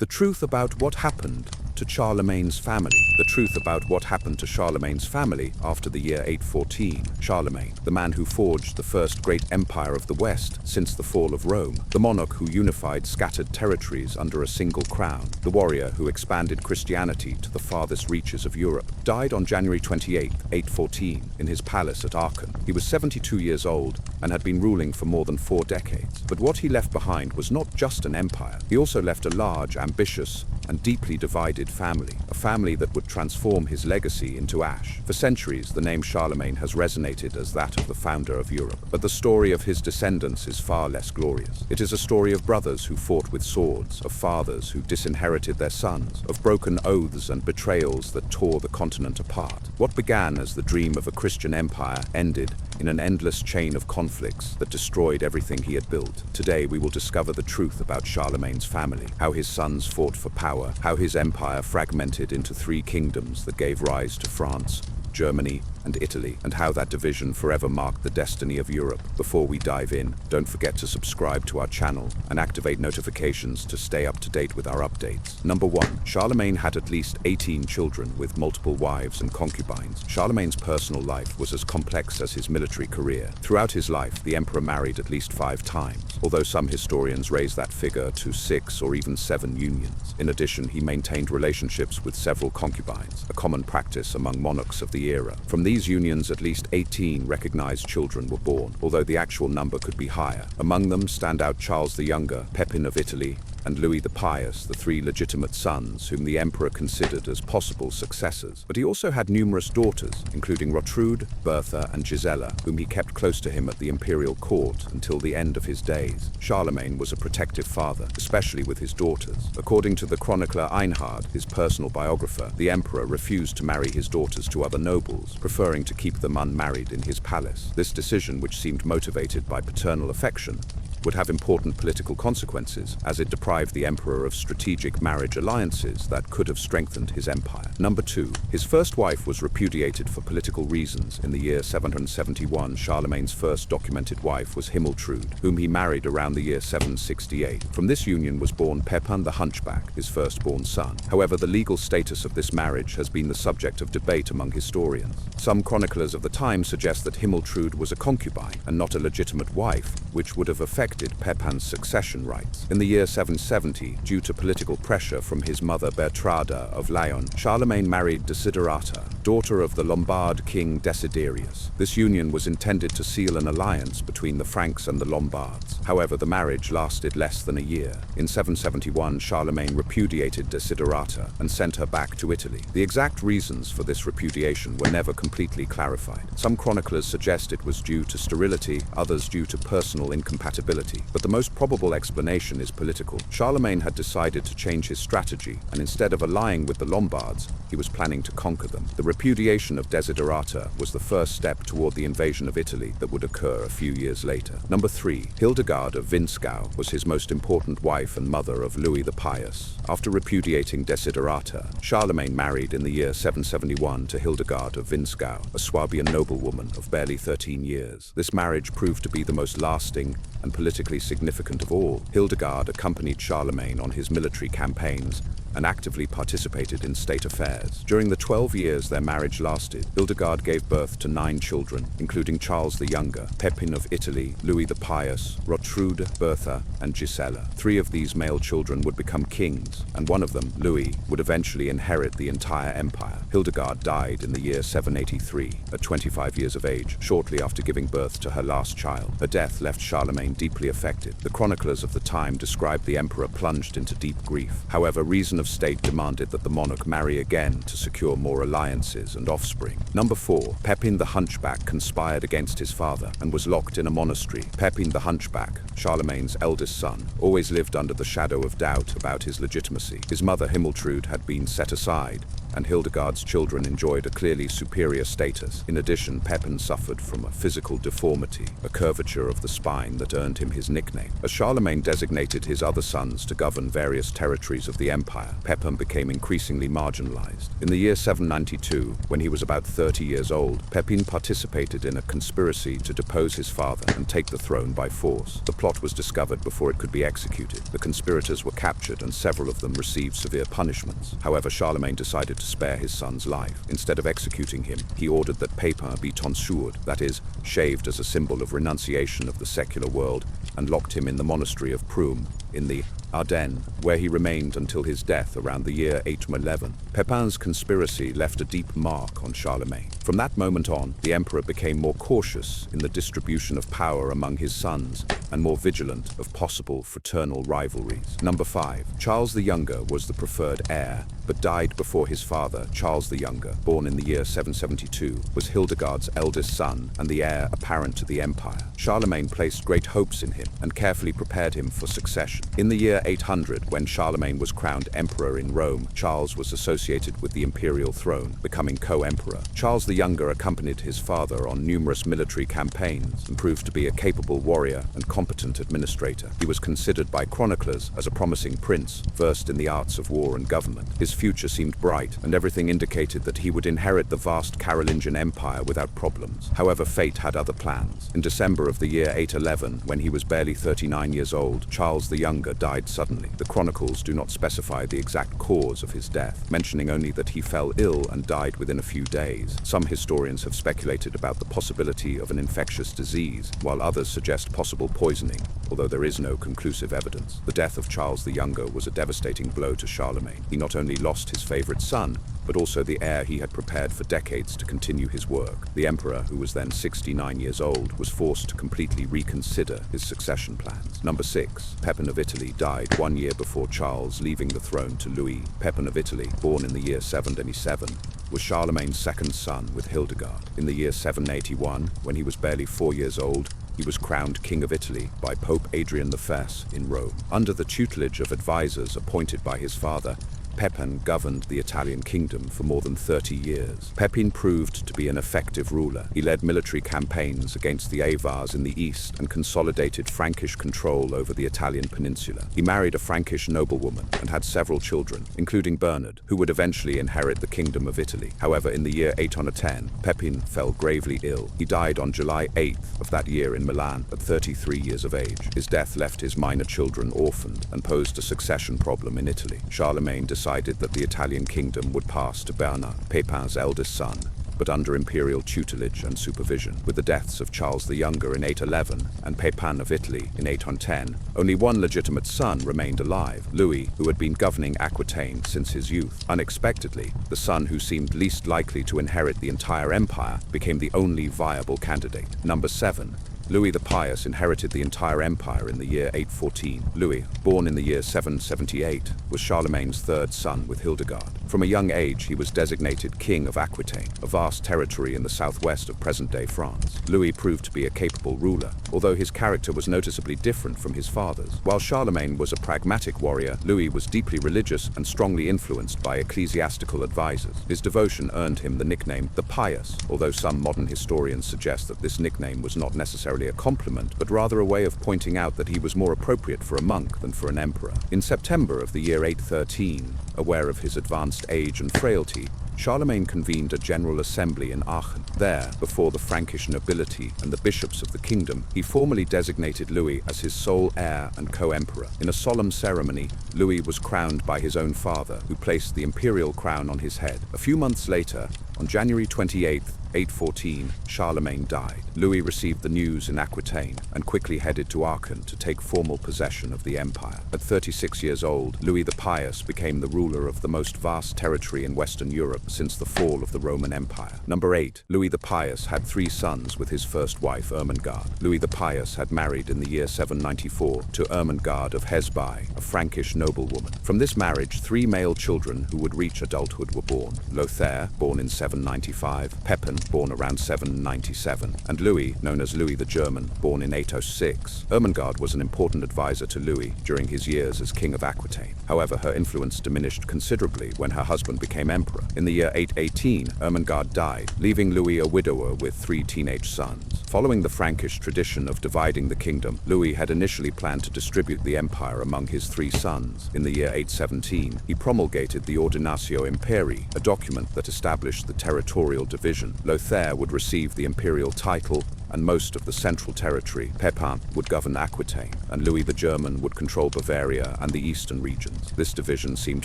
The truth about what happened to Charlemagne's family. The truth about what happened to Charlemagne's family after the year 814. Charlemagne, the man who forged the first great empire of the West since the fall of Rome, the monarch who unified scattered territories under a single crown, the warrior who expanded Christianity to the farthest reaches of Europe, died on January 28, 814, in his palace at Aachen. He was 72 years old and had been ruling for more than 4 decades. But what he left behind was not just an empire. He also left a large, ambitious, and deeply divided family, a family that would transform his legacy into ash. For centuries, the name Charlemagne has resonated as that of the founder of Europe. But the story of his descendants is far less glorious. It is a story of brothers who fought with swords, of fathers who disinherited their sons, of broken oaths and betrayals that tore the continent apart. What began as the dream of a Christian empire ended in an endless chain of conflicts that destroyed everything he had built. Today we will discover the truth about Charlemagne's family, how his sons fought for power, how his empire fragmented into 3 kingdoms that gave rise to France, Germany, and Italy, and how that division forever marked the destiny of Europe. Before we dive in, don't forget to subscribe to our channel and activate notifications to stay up to date with our updates. Number 1. Charlemagne had at least 18 children with multiple wives and concubines. Charlemagne's personal life was as complex as his military career. Throughout his life, the emperor married at least 5 times, although some historians raise that figure to 6 or even 7 unions. In addition, he maintained relationships with several concubines, a common practice among monarchs of the era. From these unions, at least 18 recognized children were born, although the actual number could be higher. Among them stand out Charles the Younger, Pepin of Italy, and Louis the Pious, the 3 legitimate sons whom the emperor considered as possible successors. But he also had numerous daughters, including Rotrud, Bertha, and Gisela, whom he kept close to him at the imperial court until the end of his days. Charlemagne was a protective father, especially with his daughters. According to the chronicler Einhard, his personal biographer, the emperor refused to marry his daughters to other nobles, preferring to keep them unmarried in his palace. This decision, which seemed motivated by paternal affection, would have important political consequences, as it deprived the emperor of strategic marriage alliances that could have strengthened his empire. Number 2. His first wife was repudiated for political reasons. In the year 771, Charlemagne's first documented wife was Himiltrud, whom he married around the year 768. From this union was born Pepin the Hunchback, his firstborn son. However, the legal status of this marriage has been the subject of debate among historians. Some chroniclers of the time suggest that Himiltrud was a concubine and not a legitimate wife, which would have affected Pepin's succession rights. In the year 770, due to political pressure from his mother Bertrada of Lyon, Charlemagne married Desiderata, daughter of the Lombard king Desiderius. This union was intended to seal an alliance between the Franks and the Lombards. However, the marriage lasted less than a year. In 771, Charlemagne repudiated Desiderata and sent her back to Italy. The exact reasons for this repudiation were never completely clarified. Some chroniclers suggest it was due to sterility, others due to personal incompatibility. But the most probable explanation is political. Charlemagne had decided to change his strategy, and instead of allying with the Lombards, he was planning to conquer them. The repudiation of Desiderata was the first step toward the invasion of Italy that would occur a few years later. Number 3. Hildegard of Winskau was his most important wife and mother of Louis the Pious. After repudiating Desiderata, Charlemagne married in the year 771 to Hildegard of Winskau, a Swabian noblewoman of barely 13 years. This marriage proved to be the most lasting and politically significant of all. Hildegard accompanied Charlemagne on his military campaigns and actively participated in state affairs. During the 12 years their marriage lasted, Hildegard gave birth to 9 children, including Charles the Younger, Pepin of Italy, Louis the Pious, Rotrud, Bertha, and Gisela. 3 of these male children would become kings, and one of them, Louis, would eventually inherit the entire empire. Hildegard died in the year 783, at 25 years of age, shortly after giving birth to her last child. Her death left Charlemagne deeply affected. The chroniclers of the time described the emperor plunged into deep grief. However, reason of state demanded that the monarch marry again to secure more alliances and offspring. Number 4. Pepin the Hunchback conspired against his father and was locked in a monastery. Pepin the Hunchback, Charlemagne's eldest son, always lived under the shadow of doubt about his legitimacy. His mother Himiltrud had been set aside, and Hildegard's children enjoyed a clearly superior status. In addition, Pepin suffered from a physical deformity, a curvature of the spine that earned him his nickname. As Charlemagne designated his other sons to govern various territories of the empire, Pepin became increasingly marginalized. In the year 792, when he was about 30 years old, Pepin participated in a conspiracy to depose his father and take the throne by force. The plot was discovered before it could be executed. The conspirators were captured and several of them received severe punishments. However, Charlemagne decided to spare his son's life. Instead of executing him, he ordered that Pepin be tonsured, that is, shaved as a symbol of renunciation of the secular world, and locked him in the monastery of Prüm in the Ardennes, where he remained until his death around the year 811. Pepin's conspiracy left a deep mark on Charlemagne. From that moment on, the emperor became more cautious in the distribution of power among his sons and more vigilant of possible fraternal rivalries. Number 5. Charles the Younger was the preferred heir, but died before his father. Charles the Younger, born in the year 772, was Hildegard's eldest son and the heir apparent to the empire. Charlemagne placed great hopes in him and carefully prepared him for succession. In the year 800, when Charlemagne was crowned emperor in Rome, Charles was associated with the imperial throne, becoming co-emperor. Charles the Younger accompanied his father on numerous military campaigns and proved to be a capable warrior and competent administrator. He was considered by chroniclers as a promising prince, versed in the arts of war and government. His future seemed bright, and everything indicated that he would inherit the vast Carolingian Empire without problems. However, fate had other plans. In December of the year 811, when he was barely 39 years old, Charles the Younger died suddenly. The chronicles do not specify the exact cause of his death, mentioning only that he fell ill and died within a few days. Some historians have speculated about the possibility of an infectious disease, while others suggest possible poisoning, although there is no conclusive evidence. The death of Charles the Younger was a devastating blow to Charlemagne. He not only lost his favorite son, but also the heir he had prepared for decades to continue his work. The emperor, who was then 69 years old, was forced to completely reconsider his succession plans. Number 6. Pepin of Italy died 1 year before Charles, leaving the throne to Louis. Pepin of Italy, born in the year 727, was Charlemagne's second son with Hildegard. In the year 781, when he was barely 4 years old, he was crowned King of Italy by Pope Adrian I in Rome. Under the tutelage of advisors appointed by his father, Pepin governed the Italian kingdom for more than 30 years. Pepin proved to be an effective ruler. He led military campaigns against the Avars in the east and consolidated Frankish control over the Italian peninsula. He married a Frankish noblewoman and had several children, including Bernard, who would eventually inherit the kingdom of Italy. However, in the year 810, Pepin fell gravely ill. He died on July 8th of that year in Milan at 33 years of age. His death left his minor children orphaned and posed a succession problem in Italy. Charlemagne decided that the Italian kingdom would pass to Bernard, Pepin's eldest son, but under imperial tutelage and supervision. With the deaths of Charles the Younger in 811 and Pepin of Italy in 810, only one legitimate son remained alive, Louis, who had been governing Aquitaine since his youth. Unexpectedly, the son who seemed least likely to inherit the entire empire became the only viable candidate. Number 7. Louis the Pious inherited the entire empire in the year 814. Louis, born in the year 778, was Charlemagne's third son with Hildegard. From a young age, he was designated King of Aquitaine, a vast territory in the southwest of present-day France. Louis proved to be a capable ruler, although his character was noticeably different from his father's. While Charlemagne was a pragmatic warrior, Louis was deeply religious and strongly influenced by ecclesiastical advisors. His devotion earned him the nickname the Pious, although some modern historians suggest that this nickname was not necessarily a compliment, but rather a way of pointing out that he was more appropriate for a monk than for an emperor. In September of the year 813, aware of his advanced age and frailty, Charlemagne convened a general assembly in Aachen. There, before the Frankish nobility and the bishops of the kingdom, he formally designated Louis as his sole heir and co-emperor. In a solemn ceremony, Louis was crowned by his own father, who placed the imperial crown on his head. A few months later, on January 28th, 814, Charlemagne died. Louis received the news in Aquitaine and quickly headed to Aachen to take formal possession of the empire. At 36 years old, Louis the Pious became the ruler of the most vast territory in Western Europe since the fall of the Roman Empire. Number 8. Louis the Pious had 3 sons with his first wife, Ermengarde. Louis the Pious had married in the year 794 to Ermengarde of Hesbaye, a Frankish noblewoman. From this marriage, 3 male children who would reach adulthood were born. Lothaire, born in 795, Pepin, born around 797, and Louis, known as Louis the German, born in 806. Ermengarde was an important advisor to Louis during his years as King of Aquitaine. However, her influence diminished considerably when her husband became emperor. In the year 818, Ermengarde died, leaving Louis a widower with 3 teenage sons. Following the Frankish tradition of dividing the kingdom, Louis had initially planned to distribute the empire among his 3 sons. In the year 817, he promulgated the Ordinatio Imperii, a document that established the territorial division. Lothaire would receive the imperial title, and most of the central territory. Pepin would govern Aquitaine, and Louis the German would control Bavaria and the eastern regions. This division seemed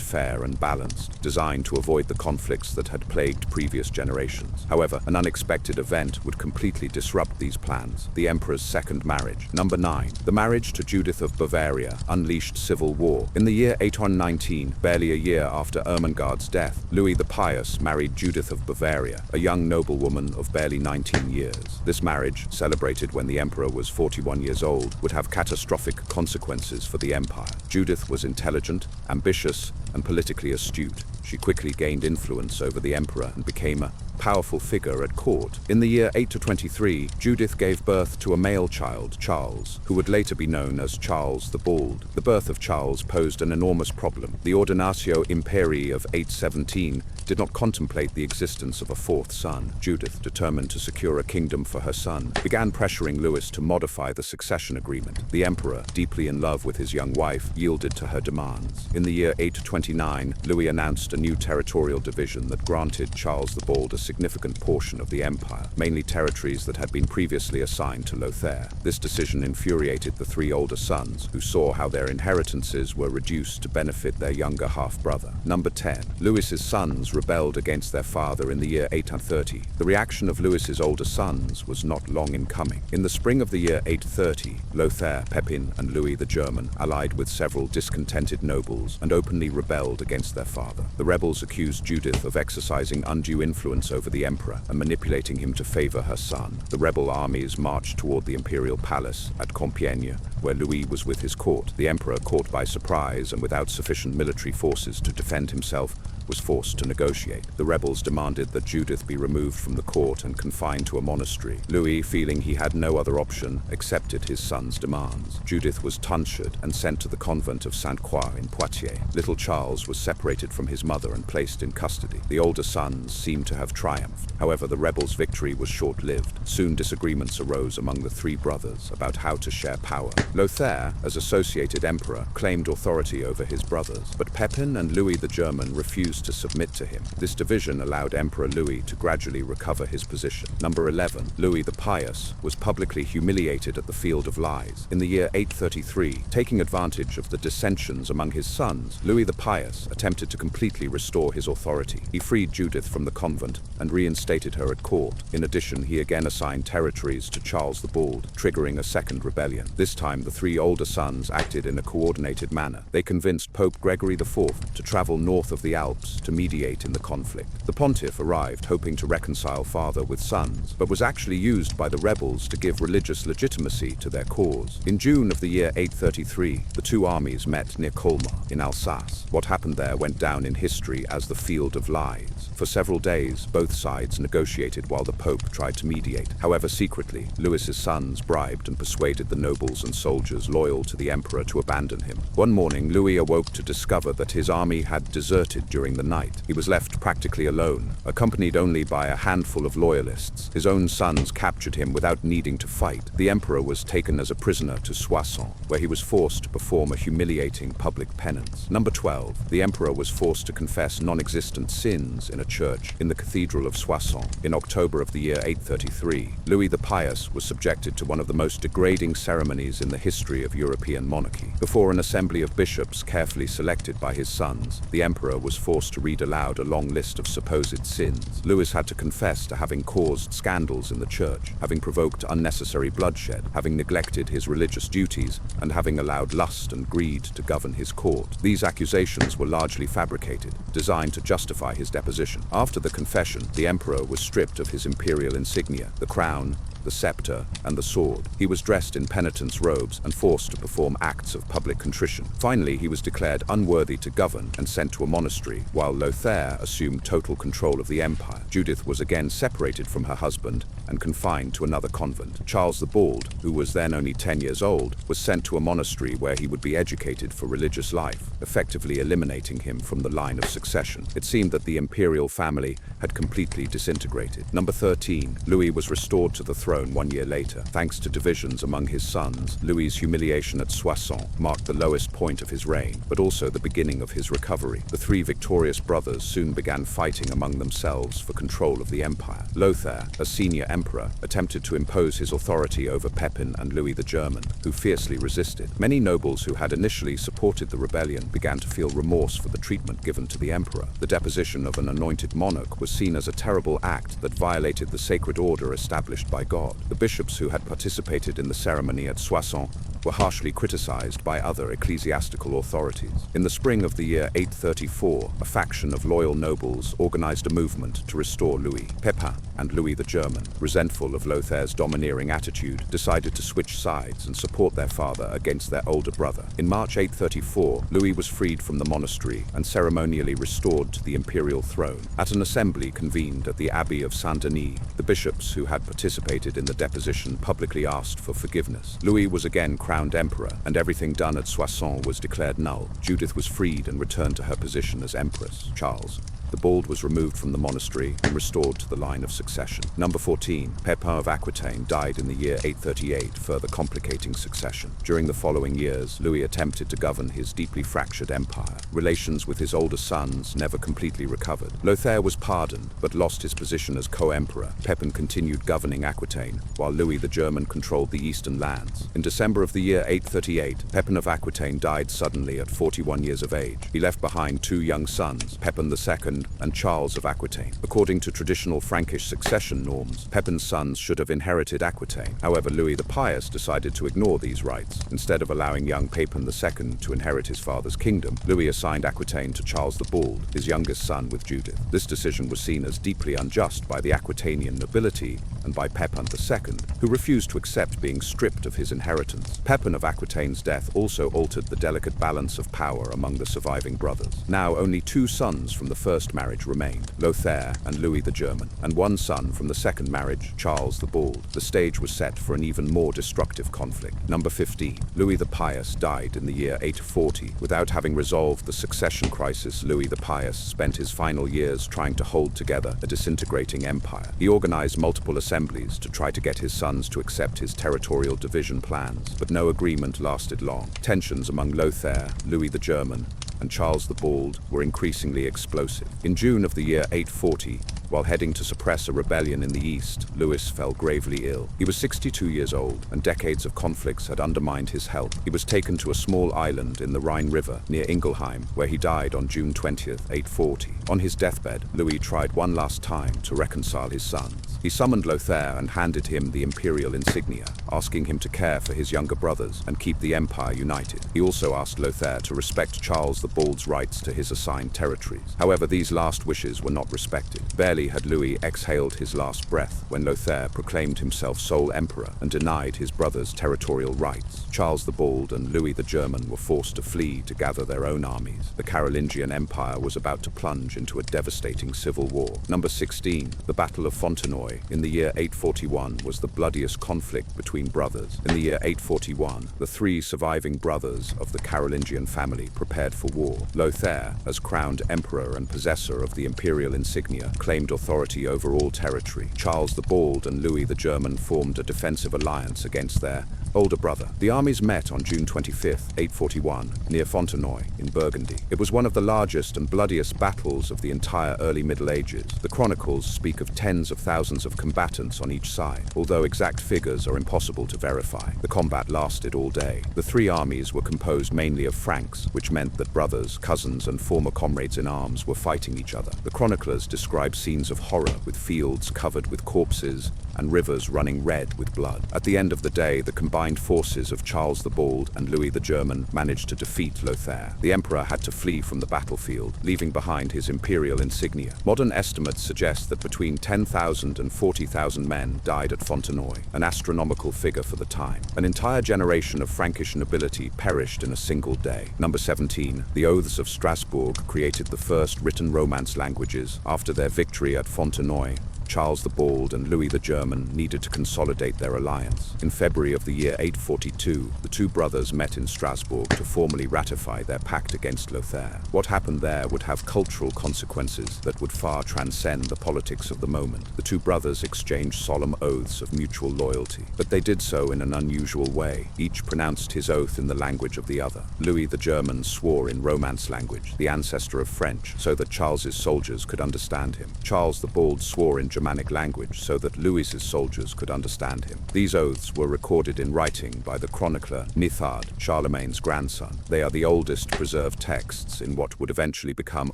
fair and balanced, designed to avoid the conflicts that had plagued previous generations. However, an unexpected event would completely disrupt these plans: the emperor's second marriage. Number 9. The marriage to Judith of Bavaria unleashed civil war. In the year 819, barely a year after Ermengarde's death, Louis the Pious married Judith of Bavaria, a young noblewoman of barely 19 years. This marriage, celebrated when the emperor was 41 years old, would have catastrophic consequences for the empire. Judith was intelligent, ambitious, and politically astute. She quickly gained influence over the emperor and became a powerful figure at court. In the year 823, Judith gave birth to a male child, Charles, who would later be known as Charles the Bald. The birth of Charles posed an enormous problem. The Ordinatio Imperii of 817 did not contemplate the existence of a 4th son. Judith, determined to secure a kingdom for her son, began pressuring Louis to modify the succession agreement. The emperor, deeply in love with his young wife, yielded to her demands. In the year 829, Louis announced a new territorial division that granted Charles the Bald a significant portion of the empire, mainly territories that had been previously assigned to Lothaire. This decision infuriated the 3 older sons, who saw how their inheritances were reduced to benefit their younger half-brother. Number 10. Louis's sons rebelled against their father in the year 830. The reaction of Louis's older sons was not long in coming. In the spring of the year 830, Lothaire, Pepin, and Louis the German allied with several discontented nobles and openly rebelled against their father. The rebels accused Judith of exercising undue influence over the emperor and manipulating him to favor her son. The rebel armies marched toward the imperial palace at Compiègne, where Louis was with his court. The emperor, caught by surprise and without sufficient military forces to defend himself, was forced to negotiate. The rebels demanded that Judith be removed from the court and confined to a monastery. Louis, feeling he had no other option, accepted his son's demands. Judith was tonsured and sent to the convent of Sainte-Croix in Poitiers. Little Charles was separated from his mother and placed in custody. The older sons seemed to have triumphed. However, the rebels' victory was short-lived. Soon disagreements arose among the 3 brothers about how to share power. Lothaire, as associated emperor, claimed authority over his brothers, but Pepin and Louis the German refused to submit to him. This division allowed Emperor Louis to gradually recover his position. Number 11. Louis the Pious was publicly humiliated at the Field of Lies. In the year 833, taking advantage of the dissensions among his sons, Louis the Pious attempted to completely restore his authority. He freed Judith from the convent and reinstated her at court. In addition, he again assigned territories to Charles the Bald, triggering a second rebellion. This time, the 3 older sons acted in a coordinated manner. They convinced Pope Gregory IV to travel north of the Alps to mediate in the conflict. The pontiff arrived hoping to reconcile father with sons, but was actually used by the rebels to give religious legitimacy to their cause. In June of the year 833, the 2 armies met near Colmar in Alsace. What happened there went down in history as the Field of Lies. For several days, both sides negotiated while the Pope tried to mediate. However, secretly, Louis's sons bribed and persuaded the nobles and soldiers loyal to the emperor to abandon him. One morning, Louis awoke to discover that his army had deserted during the night. He was left practically alone, accompanied only by a handful of loyalists. His own sons captured him without needing to fight. The emperor was taken as a prisoner to Soissons, where he was forced to perform a humiliating public penance. Number 12. The emperor was forced to confess non-existent sins in a church in the Cathedral of Soissons. In October of the year 833, Louis the Pious was subjected to one of the most degrading ceremonies in the history of European monarchy. Before an assembly of bishops carefully selected by his sons, the emperor was forced to read aloud a long list of supposed sins. Louis had to confess to having caused scandals in the church, having provoked unnecessary bloodshed, having neglected his religious duties, and having allowed lust and greed to govern his court. These accusations were largely fabricated, designed to justify his deposition. confession. After the confession, the emperor was stripped of his imperial insignia, the crown, the scepter, and the sword. He was dressed in penitent's robes and forced to perform acts of public contrition. Finally, he was declared unworthy to govern and sent to a monastery, while Lothair assumed total control of the empire. Judith was again separated from her husband and confined to another convent. Charles the Bald, who was then only 10 years old, was sent to a monastery where he would be educated for religious life, effectively eliminating him from the line of succession. It seemed that the imperial family had completely disintegrated. Number 13. Louis was restored to the throne 1 year later. Thanks to divisions among his sons, Louis's humiliation at Soissons marked the lowest point of his reign, but also the beginning of his recovery. The three victorious brothers soon began fighting among themselves for control of the empire. Lothair, a senior emperor, attempted to impose his authority over Pepin and Louis the German, who fiercely resisted. Many nobles who had initially supported the rebellion began to feel remorse for the treatment given to the emperor. The deposition of an anointed monarch was seen as a terrible act that violated the sacred order established by God. The bishops who had participated in the ceremony at Soissons were harshly criticized by other ecclesiastical authorities. In the spring of the year 834, a faction of loyal nobles organized a movement to restore Louis. Pepin and Louis the German, resentful of Lothair's domineering attitude, decided to switch sides and support their father against their older brother. In March 834, Louis was freed from the monastery and ceremonially restored to the imperial throne. At an assembly convened at the Abbey of Saint-Denis, the bishops who had participated in the deposition publicly asked for forgiveness. Louis was again crowned emperor, and everything done at Soissons was declared null. Judith was freed and returned to her position as empress. Charles the Bald was removed from the monastery and restored to the line of succession. Number 14. Pepin of Aquitaine died in the year 838, further complicating succession. During the following years, Louis attempted to govern his deeply fractured empire. Relations with his older sons never completely recovered. Lothair was pardoned, but lost his position as co-emperor. Pepin continued governing Aquitaine, while Louis the German controlled the eastern lands. In December of the year 838, Pepin of Aquitaine died suddenly at 41 years of age. He left behind two young sons, Pepin II and Charles of Aquitaine. According to traditional Frankish succession norms, Pepin's sons should have inherited Aquitaine. However, Louis the Pious decided to ignore these rights. Instead of allowing young Pepin II to inherit his father's kingdom, Louis assigned Aquitaine to Charles the Bald, his youngest son with Judith. This decision was seen as deeply unjust by the Aquitanian nobility and by Pepin II, who refused to accept being stripped of his inheritance. Pepin of Aquitaine's death also altered the delicate balance of power among the surviving brothers. Now only two sons from the first marriage remained, Lothair and Louis the German, and one son from the second marriage, Charles the Bald. The stage was set for an even more destructive conflict. Number 15. Louis the Pious died in the year 840. Without having resolved the succession crisis, Louis the Pious spent his final years trying to hold together a disintegrating empire. He organized multiple assemblies to try to get his sons to accept his territorial division plans, but no agreement lasted long. Tensions among Lothair, Louis the German, and Charles the Bald were increasingly explosive. In June of the year 840, while heading to suppress a rebellion in the east, Louis fell gravely ill. He was 62 years old, and decades of conflicts had undermined his health. He was taken to a small island in the Rhine River near Ingelheim, where he died on June 20th, 840. On his deathbed, Louis tried one last time to reconcile his sons. He summoned Lothair and handed him the imperial insignia, asking him to care for his younger brothers and keep the empire united. He also asked Lothair to respect Charles the Bald's rights to his assigned territories. However, these last wishes were not respected. Barely had Louis exhaled his last breath when Lothair proclaimed himself sole emperor and denied his brothers territorial rights. Charles the Bald and Louis the German were forced to flee to gather their own armies. The Carolingian Empire was about to plunge into a devastating civil war. Number 16. The Battle of Fontenoy in the year 841 was the bloodiest conflict between brothers. In the year 841, the three surviving brothers of the Carolingian family prepared for war. Lothair, as crowned emperor and possessor of the imperial insignia, claimed authority over all territory. Charles the Bald and Louis the German formed a defensive alliance against their older brother. The armies met on June 25th, 841, near Fontenoy in Burgundy. It was one of the largest and bloodiest battles of the entire early Middle Ages. The chronicles speak of tens of thousands of combatants on each side, although exact figures are impossible to verify. The combat lasted all day. The three armies were composed mainly of Franks, which meant that brothers, cousins, and former comrades in arms were fighting each other. The chroniclers describe scenes of horror, with fields covered with corpses and rivers running red with blood. At the end of the day, the combined forces of Charles the Bald and Louis the German managed to defeat Lothair. The emperor had to flee from the battlefield, leaving behind his imperial insignia. Modern estimates suggest that between 10,000 and 40,000 men died at Fontenoy, an astronomical figure for the time. An entire generation of Frankish nobility perished in a single day. Number 17. The Oaths of Strasbourg created the first written Romance languages. After their victory at Fontenoy, Charles the Bald and Louis the German needed to consolidate their alliance. In February of the year 842, the two brothers met in Strasbourg to formally ratify their pact against Lothair. What happened there would have cultural consequences that would far transcend the politics of the moment. The two brothers exchanged solemn oaths of mutual loyalty, but they did so in an unusual way. Each pronounced his oath in the language of the other. Louis the German swore in Romance language, the ancestor of French, so that Charles's soldiers could understand him. Charles the Bald swore in Germanic language so that Louis's soldiers could understand him. These oaths were recorded in writing by the chronicler Nithard, Charlemagne's grandson. They are the oldest preserved texts in what would eventually become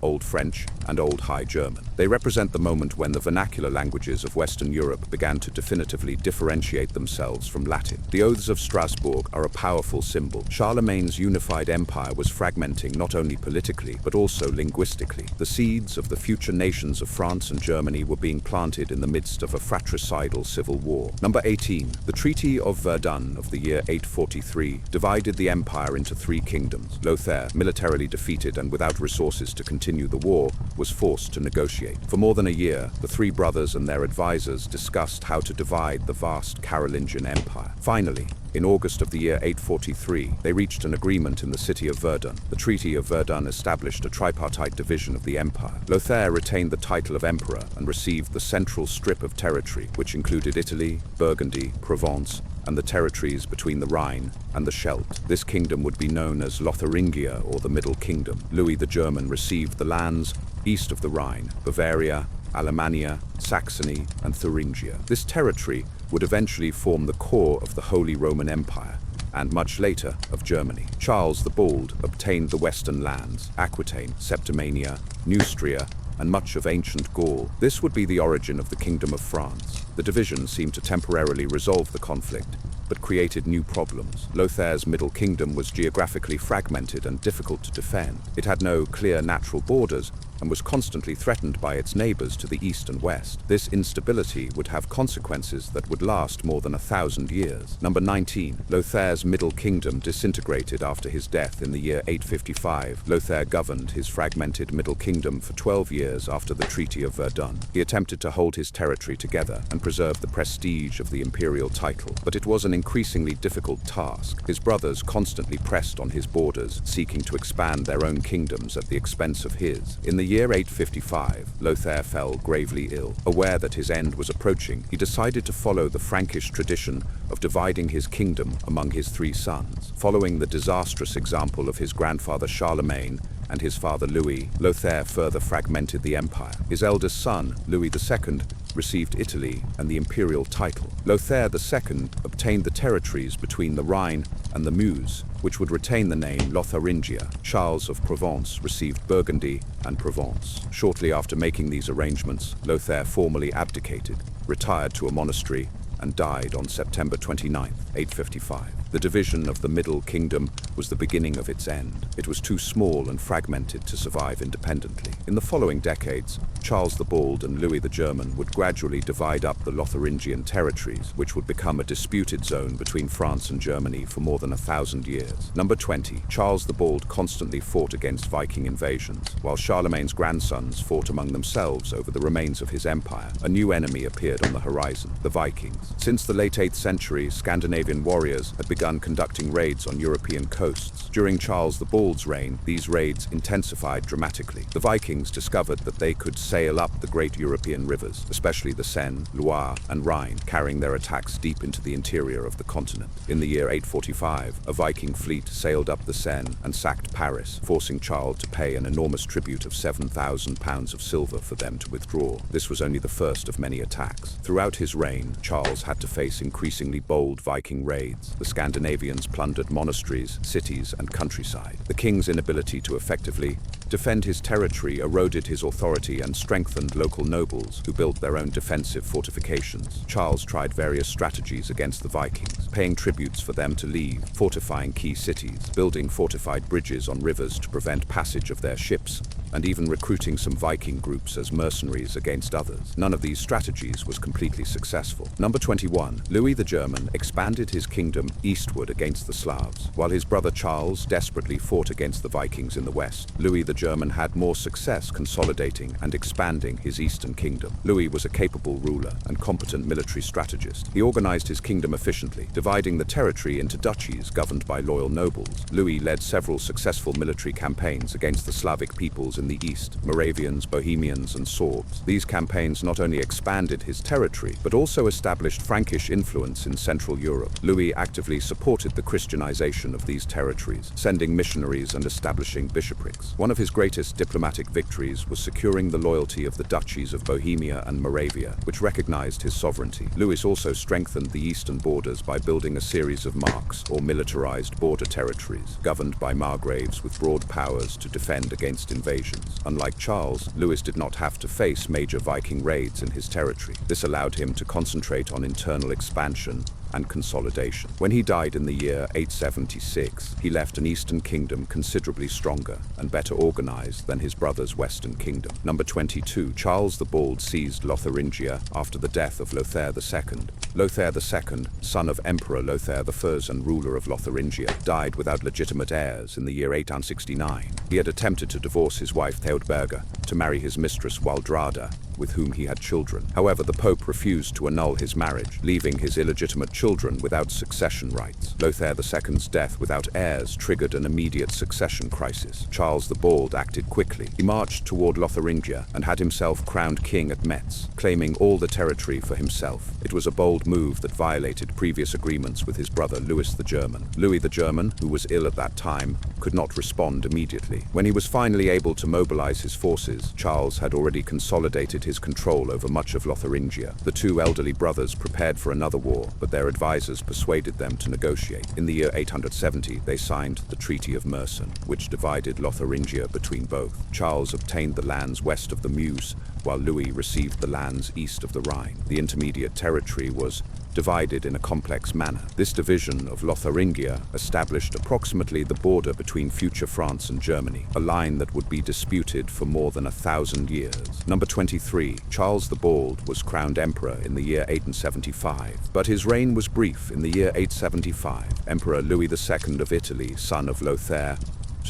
Old French and Old High German. They represent the moment when the vernacular languages of Western Europe began to definitively differentiate themselves from Latin. The Oaths of Strasbourg are a powerful symbol. Charlemagne's unified empire was fragmenting not only politically but also linguistically. The seeds of the future nations of France and Germany were being planted in the midst of a fratricidal civil war. Number 18. The Treaty of Verdun of the year 843 divided the empire into three kingdoms. Lothair, militarily defeated and without resources to continue the war, was forced to negotiate. For more than a year, the three brothers and their advisors discussed how to divide the vast Carolingian Empire. Finally, in August of the year 843, they reached an agreement in the city of Verdun. The Treaty of Verdun established a tripartite division of the empire. Lothair retained the title of emperor and received the central strip of territory, which included Italy, Burgundy, Provence, and the territories between the Rhine and the Scheldt. This kingdom would be known as Lotharingia, or the Middle Kingdom. Louis the German received the lands east of the Rhine, Bavaria, Alemannia, Saxony, and Thuringia. This territory would eventually form the core of the Holy Roman Empire, and much later of Germany. Charles the Bald obtained the western lands, Aquitaine, Septimania, Neustria, and much of ancient Gaul. This would be the origin of the Kingdom of France. The division seemed to temporarily resolve the conflict, but created new problems. Lothair's Middle Kingdom was geographically fragmented and difficult to defend. It had no clear natural borders and was constantly threatened by its neighbors to the east and west. This instability would have consequences that would last more than 1,000 years. Number 19. Lothair's Middle Kingdom disintegrated after his death in the year 855. Lothair governed his fragmented Middle Kingdom for 12 years after the Treaty of Verdun. He attempted to hold his territory together and preserve the prestige of the imperial title, but it was an increasingly difficult task. His brothers constantly pressed on his borders, seeking to expand their own kingdoms at the expense of his. In the year 855, Lothair fell gravely ill. Aware that his end was approaching, he decided to follow the Frankish tradition of dividing his kingdom among his three sons. Following the disastrous example of his grandfather Charlemagne and his father Louis, Lothair further fragmented the empire. His eldest son, Louis II, received Italy and the imperial title. Lothair II obtained the territories between the Rhine and the Meuse, which would retain the name Lotharingia. Charles of Provence received Burgundy and Provence. Shortly after making these arrangements, Lothair formally abdicated, retired to a monastery, and died on September 29, 855. The division of the Middle Kingdom was the beginning of its end. It was too small and fragmented to survive independently. In the following decades, Charles the Bald and Louis the German would gradually divide up the Lotharingian territories, which would become a disputed zone between France and Germany for more than 1,000 years. Number 20. Charles the Bald constantly fought against Viking invasions. While Charlemagne's grandsons fought among themselves over the remains of his empire, a new enemy appeared on the horizon: the Vikings. Since the late 8th century, Scandinavian warriors had begun conducting raids on European coasts. During Charles the Bald's reign, these raids intensified dramatically. The Vikings discovered that they could sail up the great European rivers, especially the Seine, Loire, and Rhine, carrying their attacks deep into the interior of the continent. In the year 845, a Viking fleet sailed up the Seine and sacked Paris, forcing Charles to pay an enormous tribute of 7,000 pounds of silver for them to withdraw. This was only the first of many attacks. Throughout his reign, Charles had to face increasingly bold Viking raids. The Scandinavians plundered monasteries, cities, and countryside. The king's inability to effectively Defend his territory eroded his authority and strengthened local nobles who built their own defensive fortifications. Charles tried various strategies against the Vikings, paying tributes for them to leave, fortifying key cities, building fortified bridges on rivers to prevent passage of their ships, and even recruiting some Viking groups as mercenaries against others. None of these strategies was completely successful. Number 21. Louis the German expanded his kingdom eastward against the Slavs. While his brother Charles desperately fought against the Vikings in the west, Louis the German had more success consolidating and expanding his eastern kingdom. Louis was a capable ruler and competent military strategist. He organized his kingdom efficiently, dividing the territory into duchies governed by loyal nobles. Louis led several successful military campaigns against the Slavic peoples in the east, Moravians, Bohemians, and Sorbs. These campaigns not only expanded his territory, but also established Frankish influence in Central Europe. Louis actively supported the Christianization of these territories, sending missionaries and establishing bishoprics. One of his greatest diplomatic victories was securing the loyalty of the duchies of Bohemia and Moravia, which recognized his sovereignty. Louis also strengthened the eastern borders by building a series of marks, or militarized border territories, governed by margraves with broad powers to defend against invasions. Unlike Charles, Louis did not have to face major Viking raids in his territory. This allowed him to concentrate on internal expansion and consolidation. When he died in the year 876, he left an eastern kingdom considerably stronger and better organized than his brother's western kingdom. Number 22. Charles the Bald seized Lotharingia after the death of Lothair II. Lothair II, son of Emperor Lothair I and ruler of Lotharingia, died without legitimate heirs in the year 869. He had attempted to divorce his wife Theodberga to marry his mistress Waldrada, with whom he had children. However, the Pope refused to annul his marriage, leaving his illegitimate children without succession rights. Lothair II's death without heirs triggered an immediate succession crisis. Charles the Bald acted quickly. He marched toward Lotharingia and had himself crowned king at Metz, claiming all the territory for himself. It was a bold move that violated previous agreements with his brother Louis the German. Louis the German, who was ill at that time, could not respond immediately. When he was finally able to mobilize his forces, Charles had already consolidated his control over much of Lotharingia. The two elderly brothers prepared for another war, but their advisors persuaded them to negotiate. In the year 870, they signed the Treaty of Mersen, which divided Lotharingia between both. Charles obtained the lands west of the Meuse, while Louis received the lands east of the Rhine. The intermediate territory was divided in a complex manner. This division of Lotharingia established approximately the border between future France and Germany, a line that would be disputed for more than 1,000 years. Number 23. Charles the Bald was crowned emperor in the year 875, but his reign was brief. In the year 875, Emperor Louis II of Italy, son of Lothair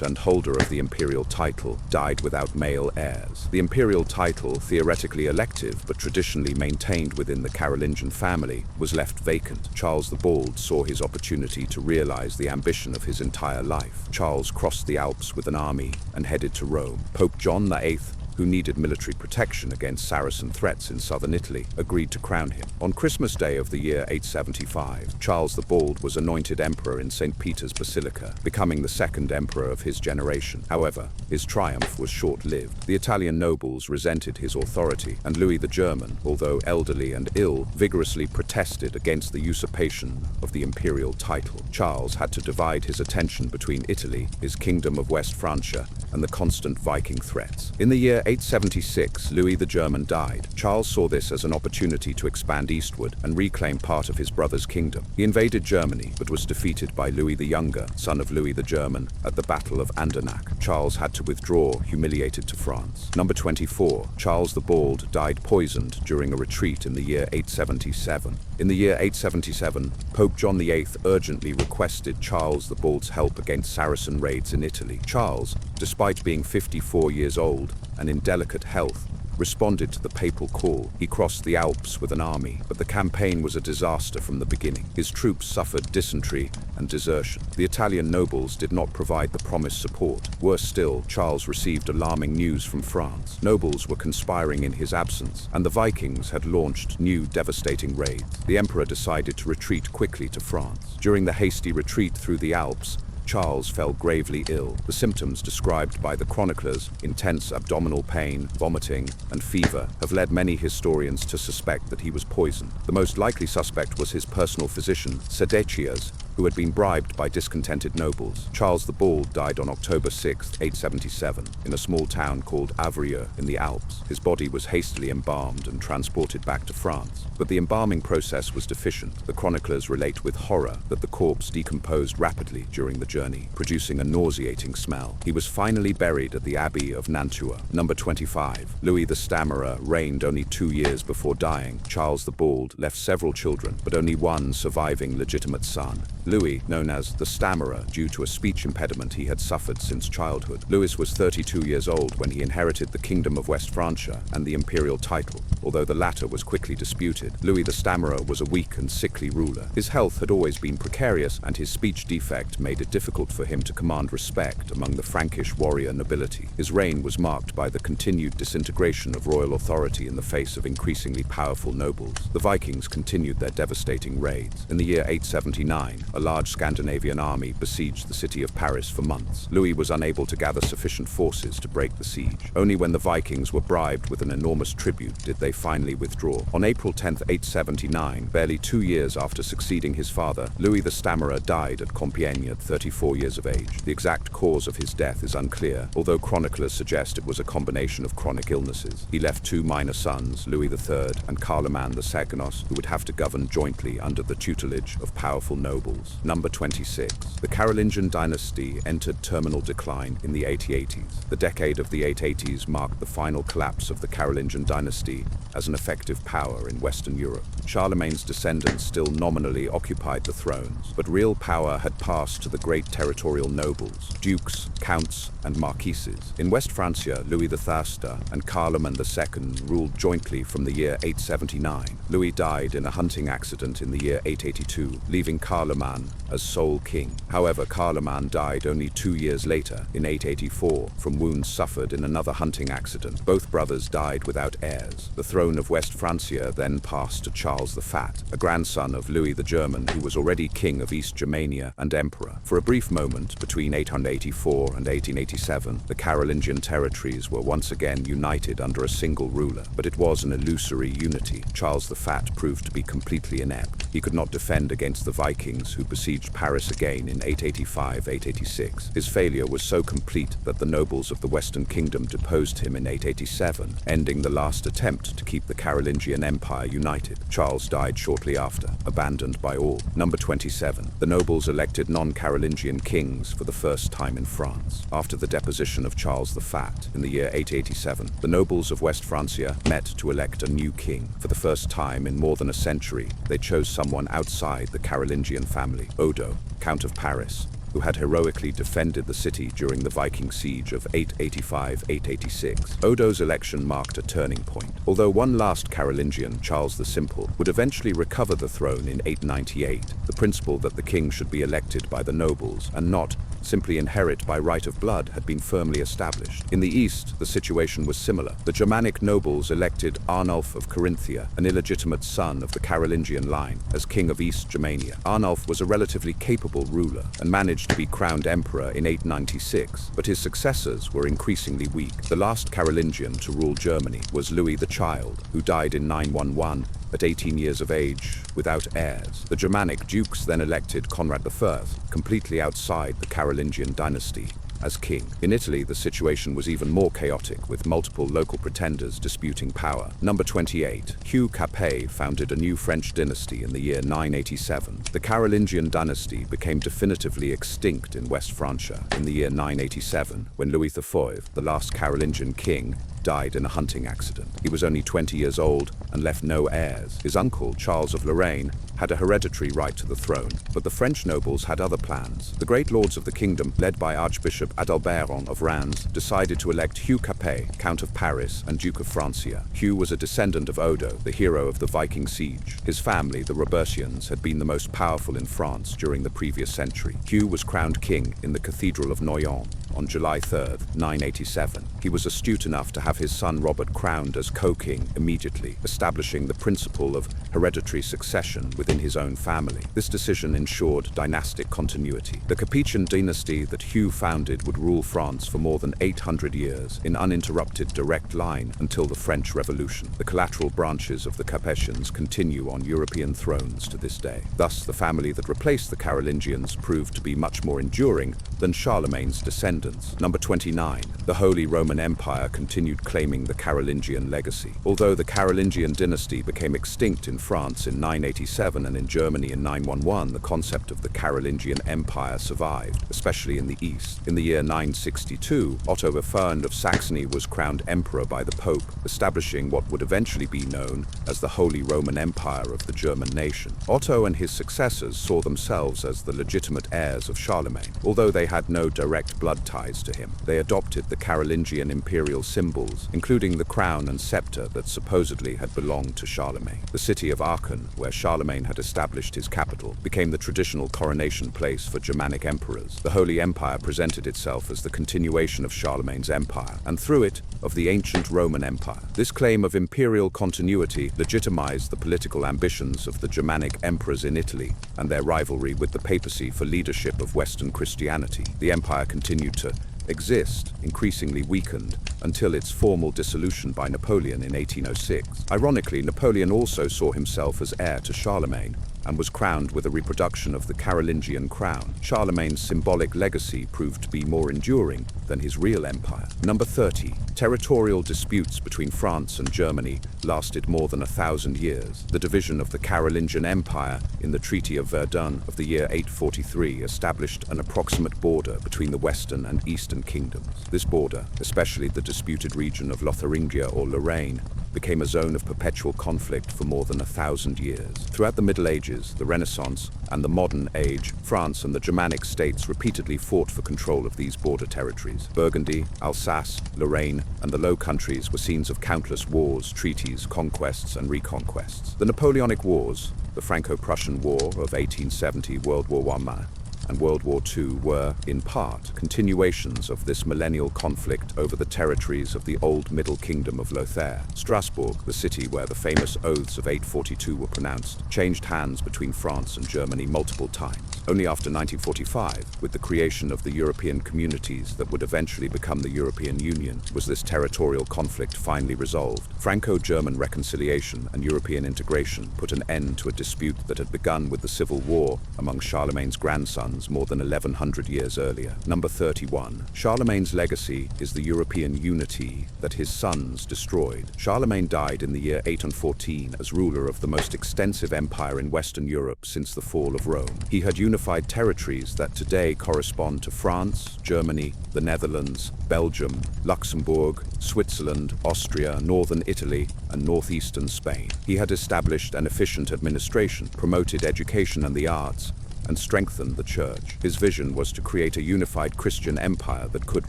and holder of the imperial title, died without male heirs. The imperial title, theoretically elective but traditionally maintained within the Carolingian family, was left vacant. Charles the Bald saw his opportunity to realize the ambition of his entire life. Charles crossed the Alps with an army and headed to Rome. Pope John VIII, who needed military protection against Saracen threats in southern Italy, agreed to crown him. On Christmas Day of the year 875, Charles the Bald was anointed emperor in St. Peter's Basilica, becoming the second emperor of his generation. However, his triumph was short-lived. The Italian nobles resented his authority, and Louis the German, although elderly and ill, vigorously protested against the usurpation of the imperial title. Charles had to divide his attention between Italy, his kingdom of West Francia, and the constant Viking threats. In the year 876, Louis the German died. Charles saw this as an opportunity to expand eastward and reclaim part of his brother's kingdom. He invaded Germany, but was defeated by Louis the Younger, son of Louis the German, at the Battle of Andernach. Charles had to withdraw, humiliated to France. Number 24. Charles the Bald died poisoned during a retreat in the year 877. In the year 877, Pope John VIII urgently requested Charles the Bald's help against Saracen raids in Italy. Charles, despite being 54 years old and in delicate health, responded to the papal call. He crossed the Alps with an army, but the campaign was a disaster from the beginning. His troops suffered dysentery and desertion. The Italian nobles did not provide the promised support. Worse still, Charles received alarming news from France. Nobles were conspiring in his absence, and the Vikings had launched new devastating raids. The emperor decided to retreat quickly to France. During the hasty retreat through the Alps, Charles fell gravely ill. The symptoms described by the chroniclers, intense abdominal pain, vomiting, and fever, have led many historians to suspect that he was poisoned. The most likely suspect was his personal physician, Sedecius, who had been bribed by discontented nobles. Charles the Bald died on October 6, 877, in a small town called Avrieux in the Alps. His body was hastily embalmed and transported back to France. But the embalming process was deficient. The chroniclers relate with horror that the corpse decomposed rapidly during the journey, producing a nauseating smell. He was finally buried at the Abbey of Nantua. Number 25. Louis the Stammerer reigned only 2 years before dying. Charles the Bald left several children, but only one surviving legitimate son. Louis, known as the Stammerer due to a speech impediment he had suffered since childhood. Louis was 32 years old when he inherited the Kingdom of West Francia and the imperial title, although the latter was quickly disputed. Louis the Stammerer was a weak and sickly ruler. His health had always been precarious, and his speech defect made it difficult for him to command respect among the Frankish warrior nobility. His reign was marked by the continued disintegration of royal authority in the face of increasingly powerful nobles. The Vikings continued their devastating raids. In the year 879, a large Scandinavian army besieged the city of Paris for months. Louis was unable to gather sufficient forces to break the siege. Only when the Vikings were bribed with an enormous tribute did they finally withdraw. On April 10, 879, barely 2 years after succeeding his father, Louis the Stammerer died at Compiègne at 34 years of age. The exact cause of his death is unclear, although chroniclers suggest it was a combination of chronic illnesses. He left 2 minor sons, Louis III and Carloman the Sagnos, who would have to govern jointly under the tutelage of powerful nobles. Number 26. The Carolingian dynasty entered terminal decline in the 880s. The decade of the 880s marked the final collapse of the Carolingian dynasty as an effective power in Western Europe. Charlemagne's descendants still nominally occupied the thrones, but real power had passed to the great territorial nobles, dukes, counts, and marquises. In West Francia, Louis the Thirster and Carloman II ruled jointly from the year 879. Louis died in a hunting accident in the year 882, leaving Carloman as sole king. However, Carloman died only 2 years later, in 884, from wounds suffered in another hunting accident. Both brothers died without heirs. The throne of West Francia then passed to Charles the Fat, a grandson of Louis the German, who was already king of East Germania and emperor. For a brief moment, between 884 and 1887, the Carolingian territories were once again united under a single ruler, but it was an illusory unity. Charles the Fat proved to be completely inept. He could not defend against the Vikings, who besieged Paris again in 885-886. His failure was so complete that the nobles of the Western Kingdom deposed him in 887, ending the last attempt to keep the Carolingian Empire united. Charles died shortly after, abandoned by all. Number 27. The nobles elected non-Carolingian kings for the first time in France. After the deposition of Charles the Fat in the year 887, the nobles of West Francia met to elect a new king. For the first time in more than a century, they chose someone outside the Carolingian family, Odo, Count of Paris, who had heroically defended the city during the Viking siege of 885-886. Odo's election marked a turning point. Although one last Carolingian, Charles the Simple, would eventually recover the throne in 898, the principle that the king should be elected by the nobles and not simply inherit by right of blood had been firmly established. In the east, the situation was similar. The Germanic nobles elected Arnulf of Carinthia, an illegitimate son of the Carolingian line, as king of East Germania. Arnulf was a relatively capable ruler and managed to be crowned emperor in 896, but his successors were increasingly weak. The last Carolingian to rule Germany was Louis the Child, who died in 911 at 18 years of age, without heirs. The Germanic dukes then elected Conrad I, completely outside the Carolingian dynasty, as king. In Italy, the situation was even more chaotic, with multiple local pretenders disputing power. Number 28. Hugh Capet founded a new French dynasty in the year 987. The Carolingian dynasty became definitively extinct in West Francia in the year 987, when Louis IV, the last Carolingian king, died in a hunting accident. He was only 20 years old and left no heirs. His uncle, Charles of Lorraine, had a hereditary right to the throne, but the French nobles had other plans. The great lords of the kingdom, led by Archbishop Adalbert of Reims, decided to elect Hugh Capet, Count of Paris and Duke of Francia. Hugh was a descendant of Odo, the hero of the Viking siege. His family, the Robertians, had been the most powerful in France during the previous century. Hugh was crowned king in the Cathedral of Noyon on July 3, 987. He was astute enough to have his son Robert crowned as co-king immediately, establishing the principle of hereditary succession within his own family. This decision ensured dynastic continuity. The Capetian dynasty that Hugh founded would rule France for more than 800 years in uninterrupted direct line until the French Revolution. The collateral branches of the Capetians continue on European thrones to this day. Thus, the family that replaced the Carolingians proved to be much more enduring than Charlemagne's descendants. Number 29. The Holy Roman Empire continued claiming the Carolingian legacy. Although the Carolingian dynasty became extinct in France in 987 and in Germany in 911, the concept of the Carolingian Empire survived, especially in the east. In the year 962, Otto I of Saxony was crowned emperor by the Pope, establishing what would eventually be known as the Holy Roman Empire of the German nation. Otto and his successors saw themselves as the legitimate heirs of Charlemagne. Although they had no direct blood ties to him, they adopted the Carolingian imperial symbols, including the crown and scepter that supposedly had belonged to Charlemagne. The city of Aachen, where Charlemagne had established his capital, became the traditional coronation place for Germanic emperors. The Holy Empire presented itself as the continuation of Charlemagne's empire, and through it, of the ancient Roman Empire. This claim of imperial continuity legitimized the political ambitions of the Germanic emperors in Italy and their rivalry with the papacy for leadership of Western Christianity. The empire continued to exist, increasingly weakened, until its formal dissolution by Napoleon in 1806. Ironically, Napoleon also saw himself as heir to Charlemagne and was crowned with a reproduction of the Carolingian crown. Charlemagne's symbolic legacy proved to be more enduring than his real empire. Number 30. Territorial disputes between France and Germany lasted more than 1,000 years. The division of the Carolingian Empire in the Treaty of Verdun of the year 843 established an approximate border between the Western and Eastern kingdoms. This border, especially the disputed region of Lotharingia or Lorraine, became a zone of perpetual conflict for more than 1,000 years. Throughout the Middle Ages, the Renaissance, and the modern age, France and the Germanic states repeatedly fought for control of these border territories. Burgundy, Alsace, Lorraine, and the Low Countries were scenes of countless wars, treaties, conquests, and reconquests. The Napoleonic Wars, the Franco-Prussian War of 1870, World War I, and World War II were, in part, continuations of this millennial conflict over the territories of the old Middle Kingdom of Lothair. Strasbourg, the city where the famous oaths of 842 were pronounced, changed hands between France and Germany multiple times. Only after 1945, with the creation of the European communities that would eventually become the European Union, was this territorial conflict finally resolved. Franco-German reconciliation and European integration put an end to a dispute that had begun with the Civil War among Charlemagne's grandsons more than 1,100 years earlier. Number 31. Charlemagne's legacy is the European unity that his sons destroyed. Charlemagne died in the year 814 as ruler of the most extensive empire in Western Europe since the fall of Rome. He had unified territories that today correspond to France, Germany, the Netherlands, Belgium, Luxembourg, Switzerland, Austria, northern Italy, and northeastern Spain. He had established an efficient administration, promoted education and the arts, and strengthened the church. His vision was to create a unified Christian empire that could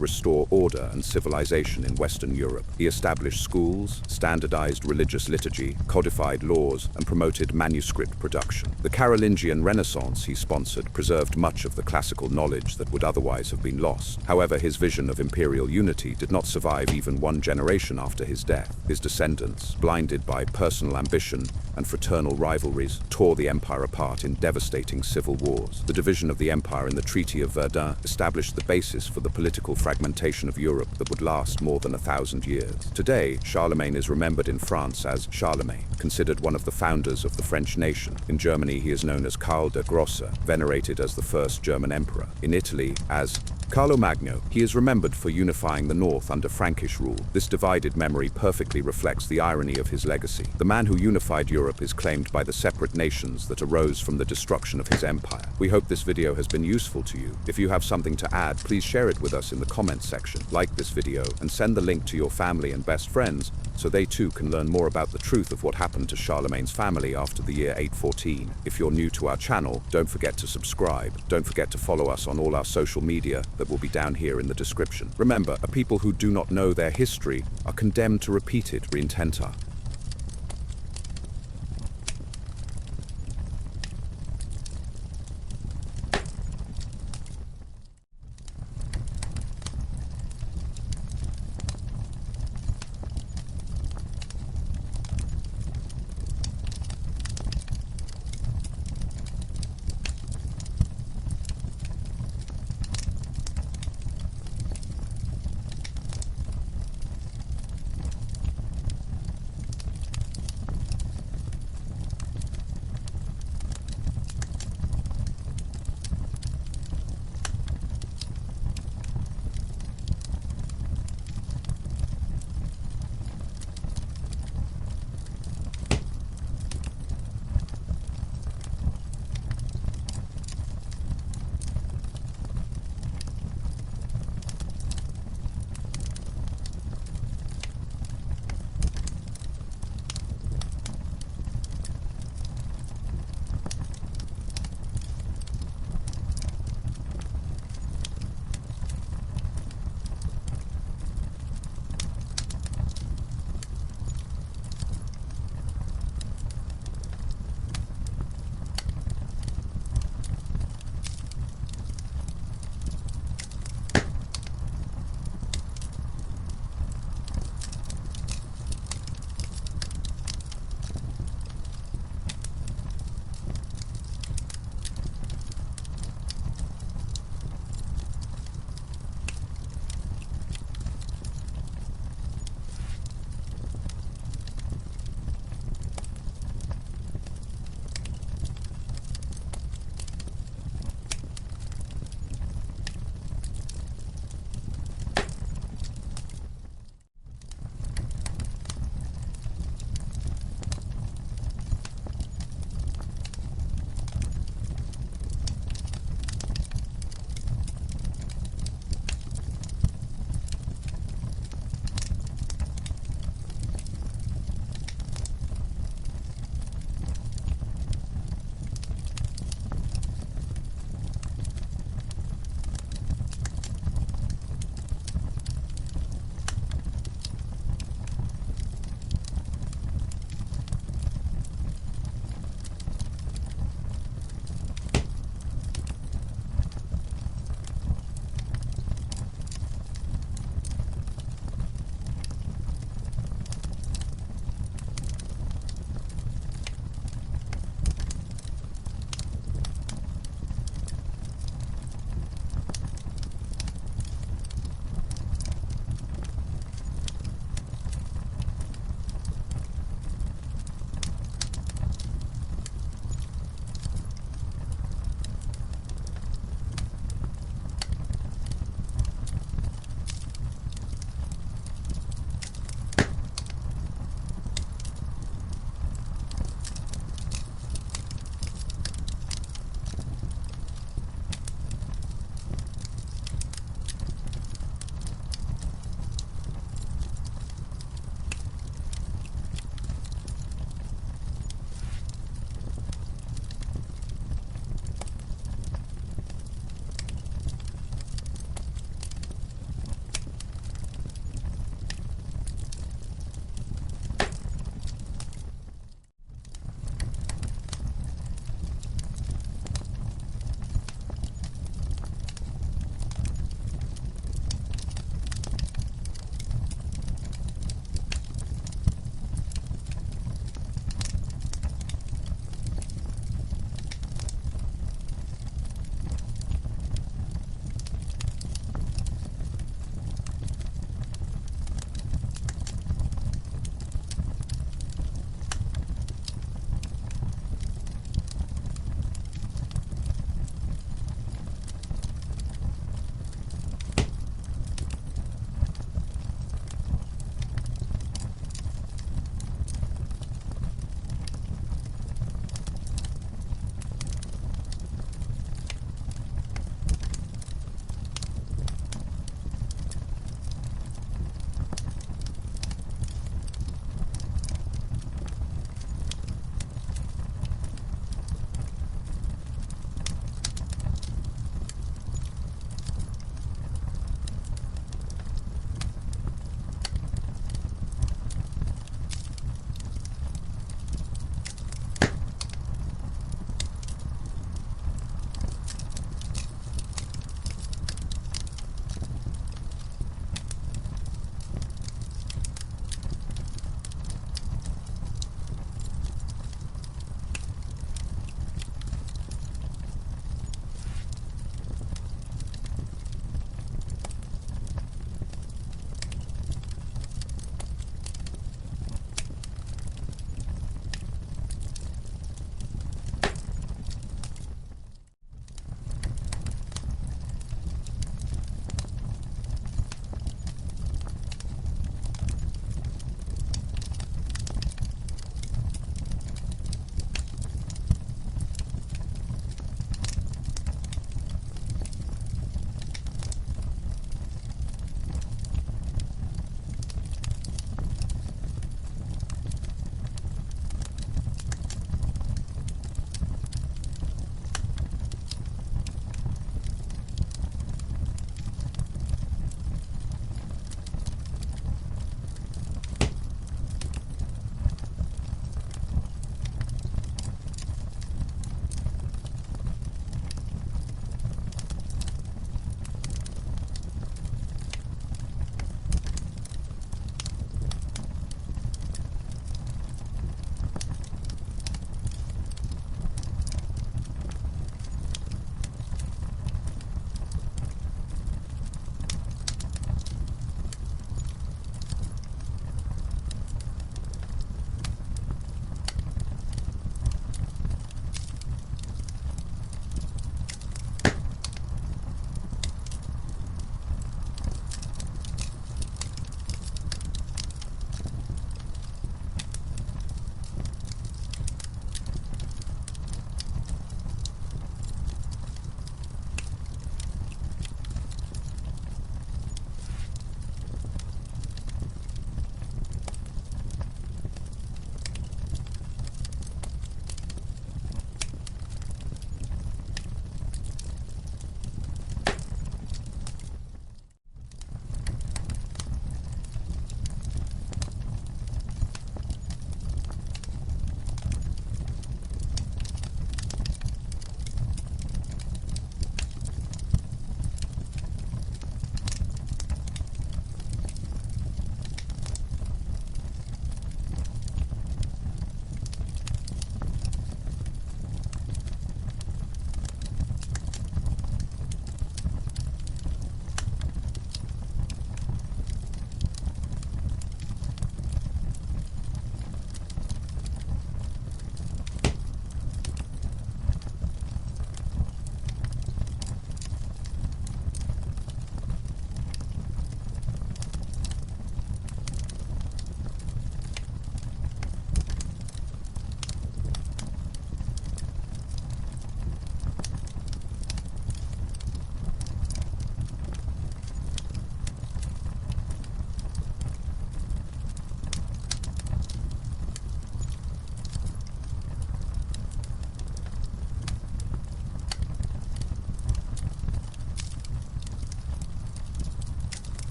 restore order and civilization in Western Europe. He established schools, standardized religious liturgy, codified laws, and promoted manuscript production. The Carolingian Renaissance he sponsored preserved much of the classical knowledge that would otherwise have been lost. However, his vision of imperial unity did not survive even one generation after his death. His descendants, blinded by personal ambition and fraternal rivalries, tore the empire apart in devastating civil wars. The division of the empire in the Treaty of Verdun established the basis for the political fragmentation of Europe that would last more than 1,000 years. Today, Charlemagne is remembered in France as Charlemagne, considered one of the founders of the French nation. In Germany, he is known as Karl der Grosse, venerated as the first German emperor. In Italy, as Carlo Magno, he is remembered for unifying the north under Frankish rule. This divided memory perfectly reflects the irony of his legacy. The man who unified Europe is claimed by the separate nations that arose from the destruction of his empire. We hope this video has been useful to you. If you have something to add, please share it with us in the comments section. Like this video and send the link to your family and best friends so they too can learn more about the truth of what happened to Charlemagne's family after the year 814. If you're new to our channel, don't forget to subscribe. Don't forget to follow us on all our social media that will be down here in the description. Remember, a people who do not know their history are condemned to repeat it re-intenta.